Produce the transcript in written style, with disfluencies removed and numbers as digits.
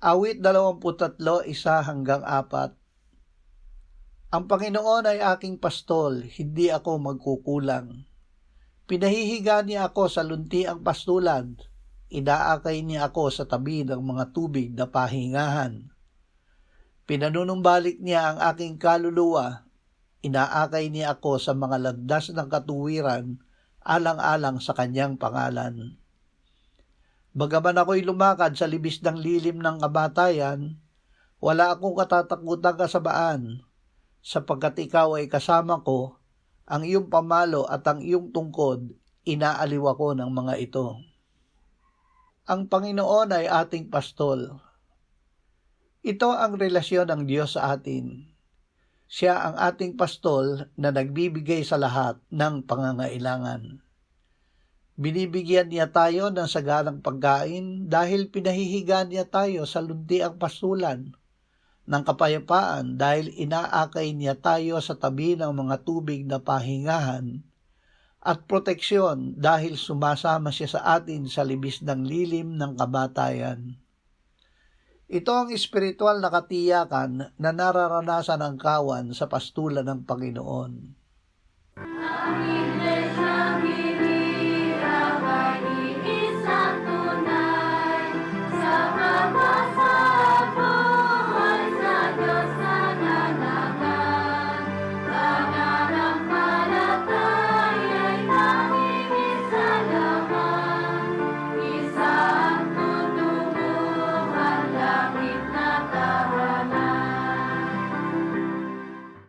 Awit 23, 1-4. Ang Panginoon ay aking pastol, hindi ako magkukulang. Pinahihiga niya ako sa luntiang pastulan, inaakay niya ako sa tabi ng mga tubig na pahingahan. Pinanunumbalik niya ang aking kaluluwa, inaakay niya ako sa mga landas ng katuwiran, alang-alang sa kanyang pangalan. Bagaman ako'y lumakad sa libis ng lilim ng kamatayan, wala akong katatakutang kasabaan, sapagkat ikaw ay kasama ko, ang iyong pamalo at ang iyong tungkod, inaaliw ako ng mga ito. Ang Panginoon ay ating pastol. Ito ang relasyon ng Diyos sa atin. Siya ang ating pastol na nagbibigay sa lahat ng pangangailangan. Binibigyan niya tayo ng saganang pagkain dahil pinahihiga niya tayo sa luntiang pastulan, ng kapayapaan dahil inaakay niya tayo sa tabi ng mga tubig na pahingahan, at proteksyon dahil sumasama siya sa atin sa libis ng lilim ng kamatayan. Ito ang espiritual na katiyakan na nararanasan ng kawan sa pastulan ng Panginoon. Amen.